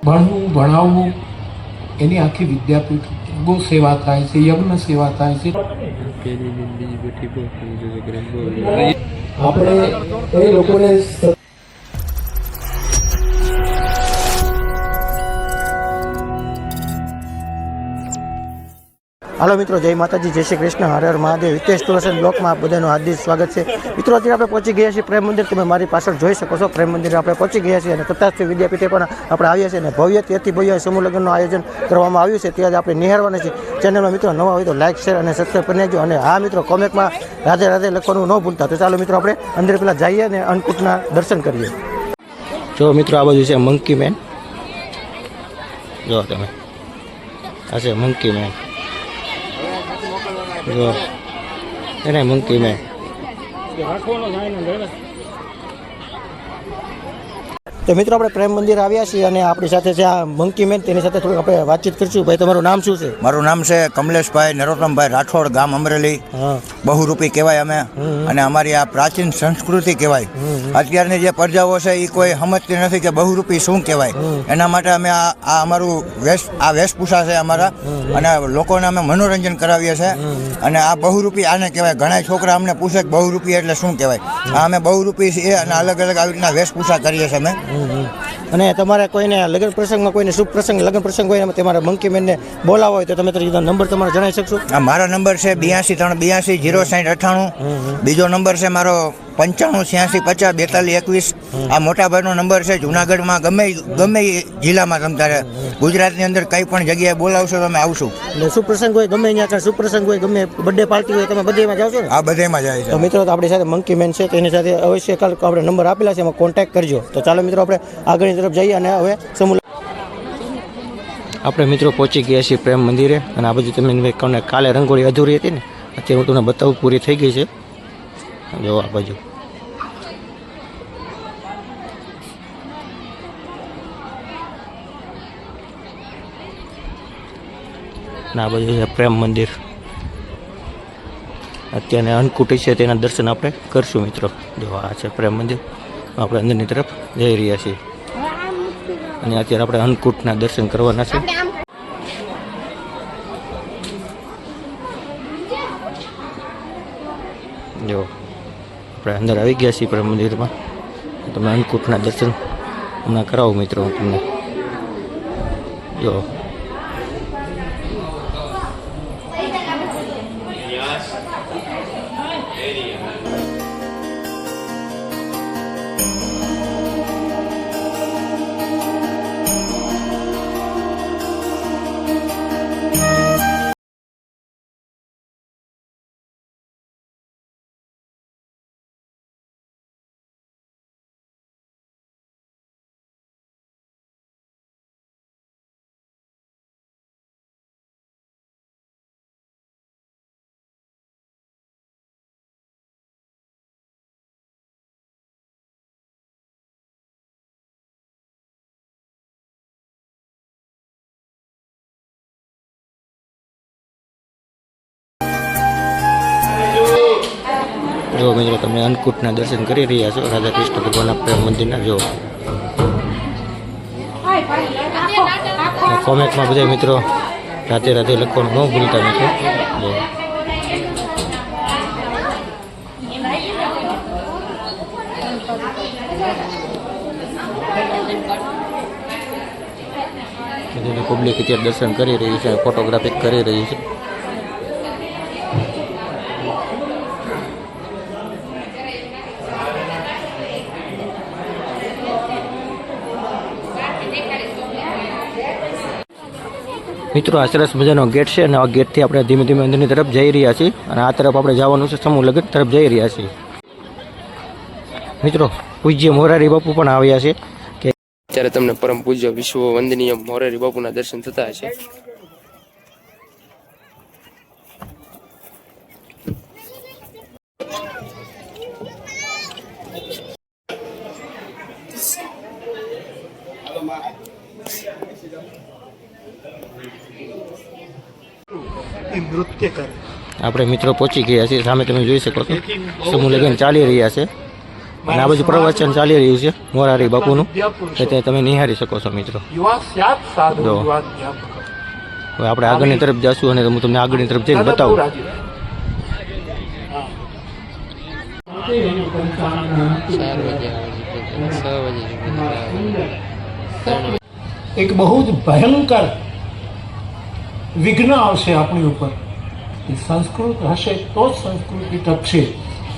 ભણવું ભણાવવું એની આખી વિદ્યાપીઠ ગો સેવા થાય છે, યજ્ઞ સેવા થાય છે. આપણે એ લોકોને હાલો મિત્રો, જય માતાજી, જય શ્રી કૃષ્ણ, હર હર મહાદેવ. હિતેશ ટુરસન બ્લોકમાં બધાનું હાર્દિક સ્વાગત છે. મિત્રો, અત્યારે આપણે પહોંચી ગયા છીએ પ્રેમ મંદિર. તમે મારી પાછળ જોઈ શકો છો, પ્રેમ મંદિર આપણે પહોંચી ગયા છીએ અને તથાસ્તુ વિદ્યાપીઠે પણ આપણે આવ્યા છીએ અને ભવ્યથી અતિ ભવ્ય સમૂહ લગ્નનું આયોજન કરવામાં આવ્યું છે. ત્યાં આપણે નિહાળવાના છે. ચેનલમાં મિત્રો નવા હોય તો લાઇક, શેર અને સબસ્ક્રાઈબ કરી નાખજો. અને હા મિત્રો, કોમેન્ટમાં રાધે રાધે લખવાનું ન ભૂલતા. તો ચાલો મિત્રો, આપણે અંદર પહેલાં જઈએ અને અન્નકૂટના દર્શન કરીએ. જો મિત્રો, આ બાજુ છે મંકી મેન. જો તમે, આ છે મંકી મેન. જો એને મંકી મેં તો મિત્રો, આપણે પ્રેમ મંદિર આવ્યા છીએ અને આપણી સાથે છે આ મંકી મેન. તેની સાથે થોડીક આપણે વાતચીત કરીશું. ભાઈ, તમારું નામ શું છે? મારું નામ છે કમલેશભાઈ નરોત્તમભાઈ રાઠોડ, ગામ અમરેલી. બહુરૂપી કહેવાય અમે, અને અમારી આ પ્રાચીન સંસ્કૃતિ કહેવાય. અત્યારની જે પ્રજાઓ છે એ કોઈ સમજતી નથી કે બહુરૂપી શું કહેવાય. એના માટે અમે આ અમારું વેશભૂષા છે અમારા, અને લોકોને અમે મનોરંજન કરાવીએ છીએ. અને આ બહુરૂપી આને કહેવાય. ઘણા છોકરા અમને પૂછે કે બહુરૂપી એટલે શું કહેવાય. આ અમે બહુરૂપી છીએ અને અલગ અલગ આવી રીતના વેશભૂષા કરીએ છીએ અમે. અને તમારે કોઈને લગ્ન પ્રસંગમાં, કોઈને શુભ પ્રસંગ, લગ્ન પ્રસંગ હોય, તમારે મંકી મેનને બોલાવો હોય તો તમે નંબર તમારો જણાવી શકશો? મારો નંબર છે 82 382 06098. બીજો નંબર છે મારો 95 86 50 42 21. આ મોટાભાઈનો નંબર છે. જુનાગઢમાં ગમે જિલ્લામાં તમે તારે ગુજરાતની અંદર કંઈ પણ જગ્યાએ બોલાવશો તમે આવશું. એટલે શુભ પ્રસંગ હોય ગમે ત્યાં, શુભ પ્રસંગ હોય ગમે, બર્થડે પાર્ટી હોય, તમે બધેમાં જાવ છો ને? આ બધેમાં જાય છે. તો મિત્રો, આપણી સાથે મંકી મેન છે, તેની સાથે અવશ્ય કાલ આપણે નંબર આપેલા છે, એમાં કોન્ટેક્ટ કરજો. તો ચાલો મિત્રો, આપણે આગળની તરફ જઈએ અને હવે સમૂહ આપણે મિત્રો પહોંચી ગયા છીએ પ્રેમ મંદિરે. અને આ બધું તમે કાલે રંગોળી અધૂરી હતી ને, અત્યારે હું તમને બતાવું, પૂરી થઈ ગઈ છે. જો આ બાજુ ના, બાજુ છે પ્રેમ મંદિર. અત્યારે અન્નકૂટી છે, તેના દર્શન આપણે કરશું મિત્રો. જો આ છે પ્રેમ મંદિર. આપણે અંદરની તરફ જઈ રહ્યા છીએ અને અત્યારે આપણે અન્નકૂટના દર્શન કરવાના છે. જો આપણે અંદર આવી ગયા છીએ પ્રેમ મંદિરમાં. તમે અન્નકૂટના દર્શન હમણાં કરાવો મિત્રો હું તમને. જો જો મિત્રો, તમે અન્નકૂટના દર્શન કરી રહ્યા છો રાધા કૃષ્ણ ભગવાનના પ્રેમ મંદિરના. જો કોમેન્ટમાં બધા મિત્રો રાધે રાધે લખવાનું ન ભૂલતા મિત્રો. જો પબ્લિક અત્યારે દર્શન કરી રહી છે, ફોટોગ્રાફી કરી રહી છે. મિત્રો, આ સરસ મજાનો ગેટ છે અને આ ગેટથી આપણે ધીમે ધીમે અંદરની તરફ જઈ રહ્યા છીએ અને આ તરફ આપણે જવાનું છે સમૂહ લગ્ન તરફ જઈ રહ્યા છીએ. મિત્રો, પૂજ્ય મોરારી બાપુ પણ આવ્યા છે. કે ત્યારે તમને પરમ પૂજ્ય વિશ્વ વંદનીય મોરારી બાપુના દર્શન થતા હશે. નૃત્ય કરે. આપણે મિત્રો પહોંચી ગયા છીએ. સામે તમે જોઈ શકો છો સમૂહ લગ્ન ચાલી રહ્યા છે. અને આ બધું પ્રવચન ચાલી રહ્યું છે મોરારી બાપુનું તે તમે નિહાળી શકો છો મિત્રો. યુવા સ્યાત સાધુ જો. યુવા જ્ઞાપક. હવે આપણે આગળની તરફ જઈશું અને હું તમને આગળની તરફ જઈને બતાવું. એક બહુ જ ભયંકર વિઘ્ન આવશે આપણી ઉપર. એ સંસ્કૃત હશે તો જ સંસ્કૃતિ ટકશે,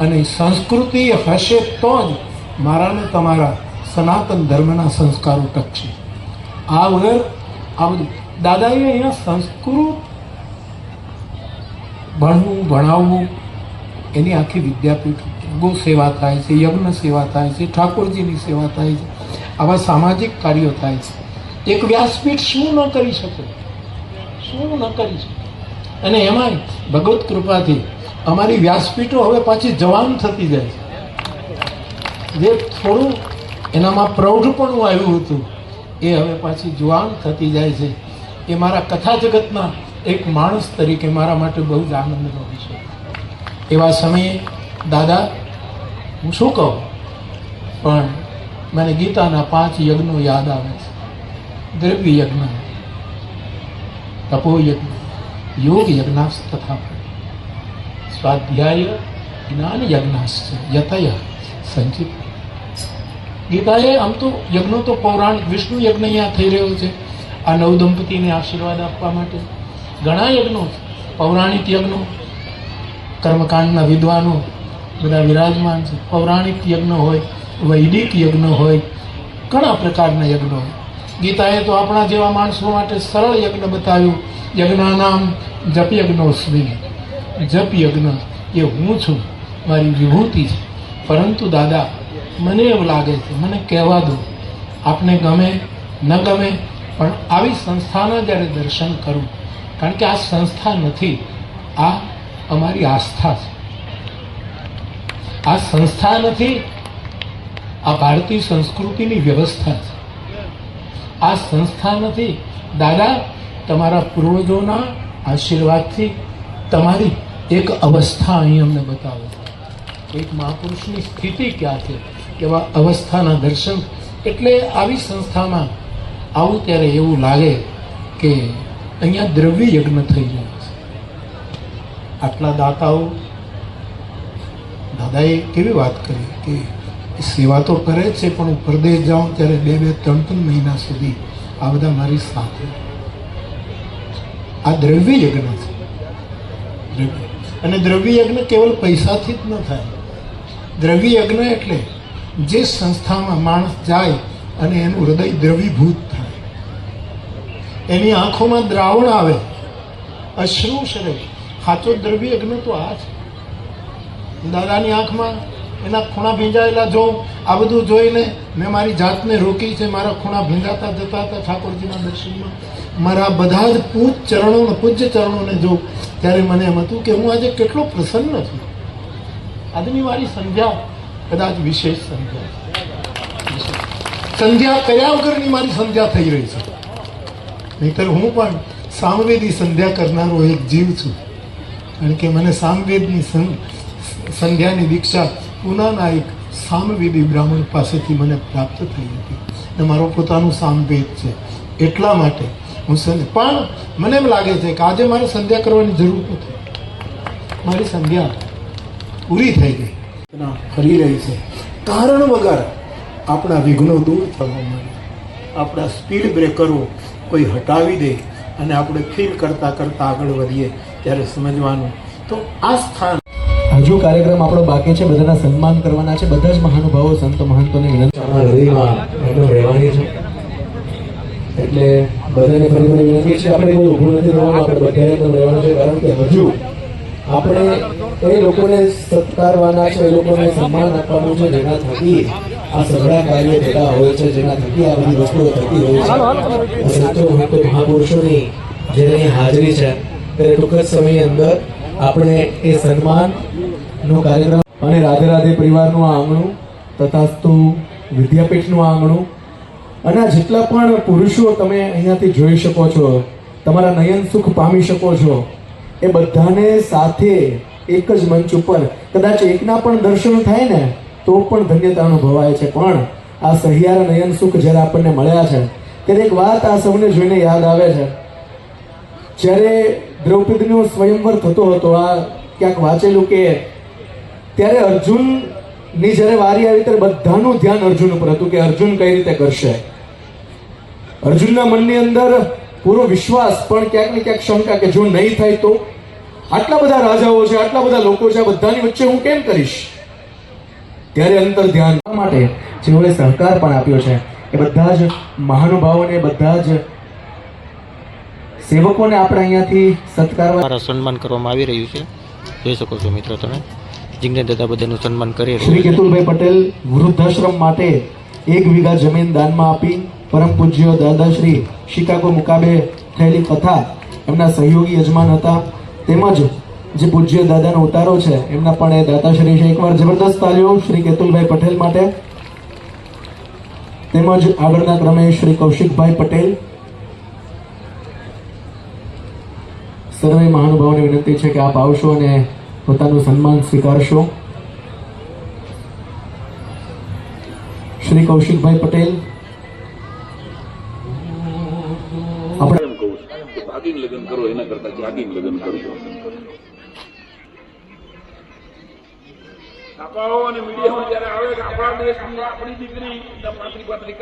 અને સંસ્કૃતિ હશે તો જ મારા ને તમારા સનાતન ધર્મના સંસ્કારો ટકશે. આ વગર આ બધું દાદાએ અહીંયા સંસ્કૃત ભણવું ભણાવવું એની આખી વિદ્યાપીઠ, ગો સેવા થાય છે, યજ્ઞ સેવા થાય છે, ઠાકોરજીની સેવા થાય છે, આવા સામાજિક કાર્યો થાય છે. એક વ્યાસપીઠ શું ન કરી શકે, શું ન કરી શકે. અને એમાંય ભગવત કૃપાથી અમારી વ્યાસપીઠો હવે પાછી જવાન થતી જાય છે. જે થોડું એનામાં પ્રૌઢપણું આવ્યું હતું એ હવે પાછી જવાન થતી જાય છે. એ મારા કથા જગતના એક માણસ તરીકે મારા માટે બહુ જ આનંદનો વિષય. એવા સમયે દાદા હું શું કહું, પણ મને ગીતાના 5 યજ્ઞો યાદ આવે છે. દ્રવ્ય યજ્ઞ, તપો યજ્ઞ, યોગ યજ્ઞાસ તથા સ્વાધ્યાય જ્ઞાન યજ્ઞાશ્ચ યતય સંચિત. ગીતાએ આમ તો યજ્ઞો તો પૌરાણિક, વિષ્ણુ યજ્ઞ અહીંયા થઈ રહ્યો છે આ નવ દંપતીને આશીર્વાદ આપવા માટે. ઘણા યજ્ઞો છે, પૌરાણિક યજ્ઞો, કર્મકાંડના વિદ્વાનો બધા વિરાજમાન છે. પૌરાણિક યજ્ઞ હોય, વૈદિક યજ્ઞ હોય, ઘણા પ્રકારના યજ્ઞો હોય. ગીતાએ તો આપણા જેવા માણસો માટે સરળ યજ્ઞ બતાવ્યું. યજ્ઞાનામ જપ યજ્ઞોસ્મિ. જપ યજ્ઞ એ હું છું, મારી વિભૂતિ છે. પરંતુ દાદા મને એવું લાગે છે, મને કહેવા દો, આપને ગમે ન ગમે, પણ આવી સંસ્થાના જ્યારે દર્શન કરું, કારણ કે આ સંસ્થા નથી, આ અમારી આસ્થા છે. આ સંસ્થા નથી, આ ભારતીય સંસ્કૃતિની વ્યવસ્થા છે. આ સંસ્થા નથી દાદા, તમારા પૂર્વજોના આશીર્વાદથી તમારી એક અવસ્થા અહીં અમને બતાવો. એક મહાપુરુષની સ્થિતિ ક્યાં છે, એવા અવસ્થાના દર્શન. એટલે આવી સંસ્થામાં આવું ત્યારે એવું લાગે કે અહીંયા દ્રવ્ય યજ્ઞ થઈ જાય છે. આટલા દાતાઓ, દાદાએ કેવી વાત કરી કે સેવા તો કરે છે, પણ હું પરદેશ જાઉં ત્યારે 2-3 મહિના સુધી આ બધા મારી સાથે. આ દ્રવ્ય યજ્ઞ છે. અને દ્રવ્ય યજ્ઞ કેવલ પૈસાથી જ ન થાય. દ્રવ્ય યજ્ઞ એટલે જે સંસ્થામાં માણસ જાય અને એનું હૃદય દ્રવીભૂત થાય, એની આંખોમાં દ્રાવણ આવે, અશ્રુ સરે. સાચો દ્રવ્ય યજ્ઞ તો આ છે. દાદાની આંખમાં એના ખૂણા ભીંજાયેલા જોઉં, આ બધું જોઈને મેં મારી જાતને રોકી છે. મારા ખૂણા ભીંજાતા જતા હતા ઠાકોરજીના દર્શનમાં. મારા બધા જ પૂજ્ય ચરણોને જોઉં ત્યારે મને એમ હતું કે હું આજે કેટલો પ્રસન્ન છું. આજની મારી સંધ્યા કદાચ વિશેષ સંધ્યા, સંધ્યા કર્યા વગરની મારી સંધ્યા થઈ રહી છે. નહીંતર હું પણ સામવેદી સંધ્યા કરનારો એક જીવ છું. કારણ કે મને સામવેદની સંધ્યાની દીક્ષા પૂનાના એક સામવેદી બ્રાહ્મણ પાસેથી મને પ્રાપ્ત થઈ હતી. અને મારો પોતાનું સામવેદ છે. એટલા માટે હું પણ મને એમ લાગે છે કે આજે મારે સંધ્યા કરવાની જરૂર નથી. મારી સંધ્યા પૂરી થઈ ગઈ, ફરી રહી છે. કારણ વગર આપણા વિઘ્નો દૂર થવા માંડે, આપણા સ્પીડ બ્રેકરો કોઈ હટાવી દે અને આપણે ફીલ કરતાં કરતાં આગળ વધીએ ત્યારે સમજવાનું તો આ સ્થાન. હજુ કાર્યક્રમ આપણો બાકી છે, બધાના સન્માન કરવાના છે. બધા જ મહાનુભાવો સંતો મહંતોને વિનંતી હૃદયમાં રહેવાની છે. એટલે બધાને ફરી વિનંતી છે, આપણે કોઈ ઊભું નથી રહેવાનું, આપણે બધાને પણ રહેવાનું છે. કારણ કે હજુ આપણે એ લોકોને સત્કારવાના છે, એ લોકોને સન્માન આપવાનું છે જેના થકી આ સઘળા કાર્યો થતા હોય છે, જેના થકી આ બધી વસ્તુઓ થતી હોય છે. સંતો મહંતો મહાપુરુષોની જેની હાજરી છે ત્યારે ટૂંક જ સમયની અંદર આપણે એ સન્માનનો કાર્યક્રમ અને રાધે રાધે પરિવારનું આ આંગણું તથાસ્તુ વિદ્યાપીઠનું આંગણું અને આ જેટલા પણ પુરુષો તમે અહીંયાથી જોઈ શકો છો, તમારા નયન સુખ પામી શકો છો, એ બધાને સાથે એક જ મંચ ઉપર કદાચ એકના પણ દર્શન થાય ને તો પણ ધન્યતા અનુભવાય છે. પણ આ સહિયારા નયન સુખ જ્યારે આપણને મળ્યા છે ત્યારે એક વાત આ સૌને જોઈને યાદ આવે છે. જ્યારે દ્રૌપદીનો સ્વયંવર થતો હતો, આ ક્યાંક વાંચેલું કે ત્યારે અર્જુનની જ્યારે વારી આવી ત્યારે બધાનું ધ્યાન અર્જુન ઉપર હતું કે અર્જુન કઈ રીતે કરશે. અર્જુનના મનની અંદર પૂરો વિશ્વાસ પણ ક્યાંક ને ક્યાંક શંકા કે જો નહીં થાય તો આટલા બધા રાજાઓ છે, આટલા બધા લોકો છે, આ બધાની વચ્ચે હું કેમ કરીશ. ત્યારે અંતર ધ્યાન માટે જેઓએ સહકાર પણ આપ્યો છે એ બધા જ મહાનુભાવોને, બધા જ સેવકોને આપણે અહીંયાથી સત્કારવા મારા સન્માન કરવામાં આવી રહ્યું છે. જોઈ શકો છો મિત્રો તમે જિજ્ઞેશ દાદા બધાનું સન્માન કરી રહ્યા શ્રી કેતુલભાઈ પટેલ વૃદ્ધાશ્રમ માટે 1 વીઘા જમીન દાનમાં આપી પરમ પૂજ્ય દાદાશ્રી શિકાગો મુકાબે થયેલી કથા એમના સહયોગી યજમાન હતા. તેમજ જે પૂજ્ય દાદાનો ઉતારો છે એમના પણ એ દાતાશ્રી છે. એકવાર જબરદસ્ત તાલીઓ શ્રી કેતુલભાઈ પટેલ માટે. તેમજ આગળના ક્રમે શ્રી કૌશિકભાઈ પટેલ. સર્વે મહાનુભાવોને વિનંતી છે કે આપ આવશો અને પોતાનું સન્માન સ્વીકારશો. શ્રી કૌશિકભાઈ પટેલ. આપણે એમ કહું છું કે ભાગીને લગ્ન કરો એના કરતા જાગીને લગ્ન કરજો. છાપાઓ અને મીડિયામાં જયારે આવે કે આપણા દેશની આપણી દીકરી 35